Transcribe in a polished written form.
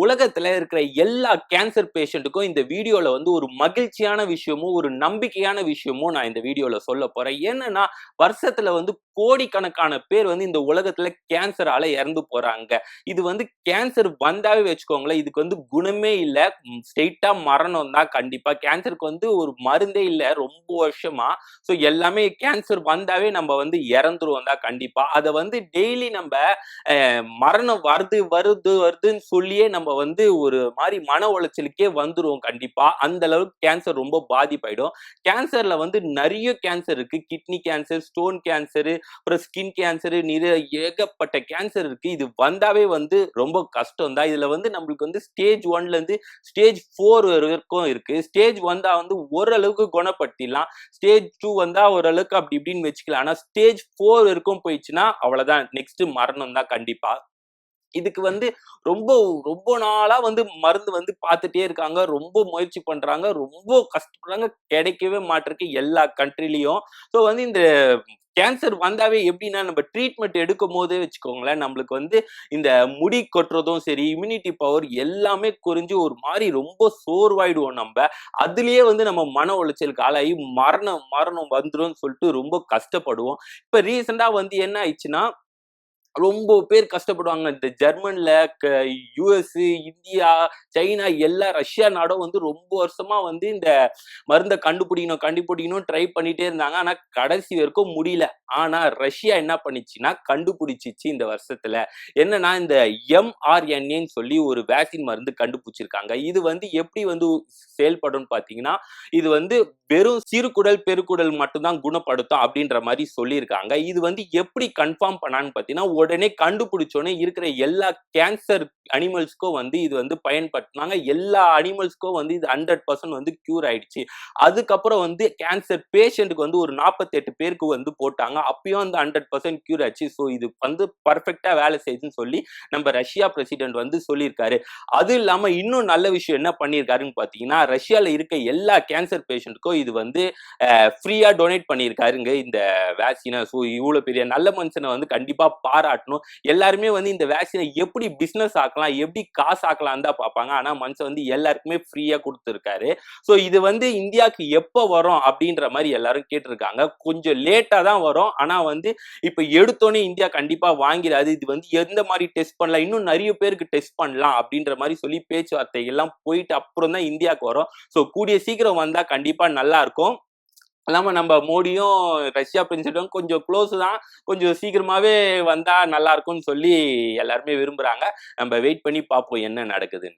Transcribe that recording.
உலகத்துல இருக்கிற எல்லா கேன்சர் பேஷண்ட்டுக்கும் இந்த வீடியோல வந்து ஒரு மகிழ்ச்சியான விஷயமும் ஒரு நம்பிக்கையான விஷயமும் நான் இந்த வீடியோல சொல்ல போறேன். என்னன்னா வருஷத்துல வந்து கோடிக்கணக்கான பேர் வந்து இந்த உலகத்துல கேன்சரால இறந்து போறாங்க. இது வந்து கேன்சர் வந்தாவே வச்சுக்கோங்களேன், இதுக்கு வந்து குணமே இல்ல. ஸ்ட்ரெயிட்டா மரணம் தான் கண்டிப்பா. கேன்சருக்கு வந்து ஒரு மருந்தே இல்ல ரொம்ப வருஷமா. ஸோ எல்லாமே கேன்சர் வந்தாவே நம்ம வந்து இறந்துருவோம் தான் கண்டிப்பா. அதை வந்து டெய்லி நம்ம மரணம் வருதுன்னு சொல்லியே நம்ம வந்து ஒரு மாதிரி மன உளைச்சலுக்கே வந்துரும் கண்டிப்பா. அந்த அளவுக்கு கேன்சர் ரொம்ப பாதிப்பாயிடும். கேன்சர்ல வந்து நிறைய கேன்சர் இருக்கு. கிட்னி கேன்சர், ஸ்டோன் கேன்சர், அப்புறம் ஸ்கின் கேன்சர், நிறைய ஏகப்பட்ட கேன்சர் இருக்கு. இது வந்தாவே வந்து ரொம்ப கஷ்டம் தான். இதுல வந்து நம்மளுக்கு வந்து ஸ்டேஜ் 1ல இருந்து ஸ்டேஜ் 4 வரைக்கும் இருக்கு. ஸ்டேஜ் வந்தா வந்து ஓரளவுக்கு குணப்படுத்திடலாம். ஸ்டேஜ் 2 வந்தா ஓரளவுக்கு அப்படி இப்படின்னு வச்சுக்கலாம். ஆனா ஸ்டேஜ் 4 வரைக்கும் போயிடுச்சுன்னா அவ்வளவுதான், நெக்ஸ்ட் மரணம் தான் கண்டிப்பா. இதுக்கு வந்து ரொம்ப ரொம்ப நாளா வந்து மருந்து வந்து பார்த்துட்டே இருக்காங்க. ரொம்ப முயற்சி பண்றாங்க. ரொம்ப கஷ்டப்படுறாங்க. கிடைக்கவே மாட்டிருக்கு எல்லா கண்ட்ரிலயும். ஸோ வந்து இந்த கேன்சர் வந்தாவே எப்படின்னா நம்ம ட்ரீட்மெண்ட் எடுக்கும் போதே வச்சுக்கோங்களேன், நம்மளுக்கு வந்து இந்த முடி கொட்டுறதும் சரி, இம்யூனிட்டி பவர் எல்லாமே குறைஞ்சு ஒரு மாதிரி ரொம்ப சோர்வாயிடுவோம் நம்ம. அதுலயே வந்து நம்ம மன உளைச்சலுக்கு ஆளாகி மரணம் மரணம் வந்துரும்னு சொல்லிட்டு ரொம்ப கஷ்டப்படுவோம். இப்ப ரீசெண்டா வந்து என்ன ஆயிடுச்சுன்னா, ரொம்ப பேர் கஷ்டப்படுவாங்க. இந்த ஜெர்மன்ல, யுஎஸ், இந்தியா, சைனா எல்லா ரஷ்யா நாடும் வந்து ரொம்ப வருஷமா வந்து இந்த மருந்த கண்டுபிடிக்கணும் ட்ரை பண்ணிட்டே இருந்தாங்க. ஆனா கடைசி வரைக்கும் முடியல. ஆனா ரஷ்யா என்ன பண்ணிச்சுன்னா கண்டுபிடிச்சிச்சு இந்த வருஷத்துல. என்னன்னா இந்த mRNAன்னு சொல்லி ஒரு வேக்சின் மருந்து கண்டுபிடிச்சிருக்காங்க. இது வந்து எப்படி வந்து செயல்படும் பாத்தீங்கன்னா, இது வந்து வெறும் சிறுகுடல் பெருக்குடல் மட்டும் தான் குணப்படுத்தும் அப்படின்ற மாதிரி சொல்லியிருக்காங்க. இது வந்து எப்படி கன்ஃபார்ம் பண்ணான்னு பாத்தீங்கன்னா, உடனே கண்டுபிடிச்சோடனே இருக்கிற எல்லா கேன்சர் அனிமல்ஸ்க்கும் வந்து இது வந்து பயன்படுத்தினாங்க. எல்லா அனிமல்ஸ்க்கும் வந்து இது 100% வந்து கியூர் ஆயிடுச்சு. அதுக்கப்புறம் வந்து கேன்சர் பேஷண்ட்டுக்கு வந்து ஒரு 48 பேருக்கு வந்து போட்டாங்க. அப்பயும் அந்த 100% கியூர் ஆச்சு. ஸோ இது வந்து பர்ஃபெக்டா வேலை செய்யுதுன்னு சொல்லி நம்ம ரஷ்யா பிரசிடென்ட் வந்து சொல்லியிருக்காரு. அது இல்லாம இன்னும் நல்ல விஷயம் என்ன பண்ணியிருக்காருன்னு பாத்தீங்கன்னா, ரஷ்யால இருக்க எல்லா கேன்சர் பேஷண்ட்டுக்கும் இது வந்து ஃப்ரீயா டொனேட் பண்ணியிருக்காருங்க இந்த வேக்சினை. ஸோ இவ்வளவு பெரிய நல்ல மனுஷனை வந்து கண்டிப்பா பாராட்டணும். எல்லாருமே வந்து இந்த வேக்சினை எப்படி பிசினஸ் ஆக்கலாம், எப்படி காசு ஆக்கலாம் தான் பார்ப்பாங்க. ஆனா மனுஷன் வந்து எல்லாருக்குமே ஃப்ரீயா கொடுத்துருக்காரு. ஸோ இது வந்து இந்தியாவுக்கு எப்போ வரும் அப்படின்ற மாதிரி எல்லாரும் கேட்டிருக்காங்க. கொஞ்சம் லேட்டா தான் வரும். ஆனா வந்து இப்ப எடுத்தோன்னே இந்தியா கண்டிப்பா வாங்கிறாது. இது வந்து எந்த மாதிரி டெஸ்ட் பண்ணலாம், இன்னும் நிறைய பேருக்கு டெஸ்ட் பண்ணலாம் அப்படின்ற மாதிரி சொல்லி பேச்சுவார்த்தை எல்லாம் போயிட்டு அப்புறம் தான் இந்தியாவுக்கு வரும். ஸோ கூடிய சீக்கிரம் வந்தா கண்டிப்பா நல்லா இருக்கும். இல்லாம நம்ம மோடியும் ரஷ்யா பிரசிடென்ட்டும் கொஞ்சம் க்ளோஸ் தான். கொஞ்சம் சீக்கிரமாவே வந்தா நல்லா இருக்கும்னு சொல்லி எல்லாருமே விரும்புறாங்க. நம்ம வெயிட் பண்ணி பார்ப்போம் என்ன நடக்குதுன்னு.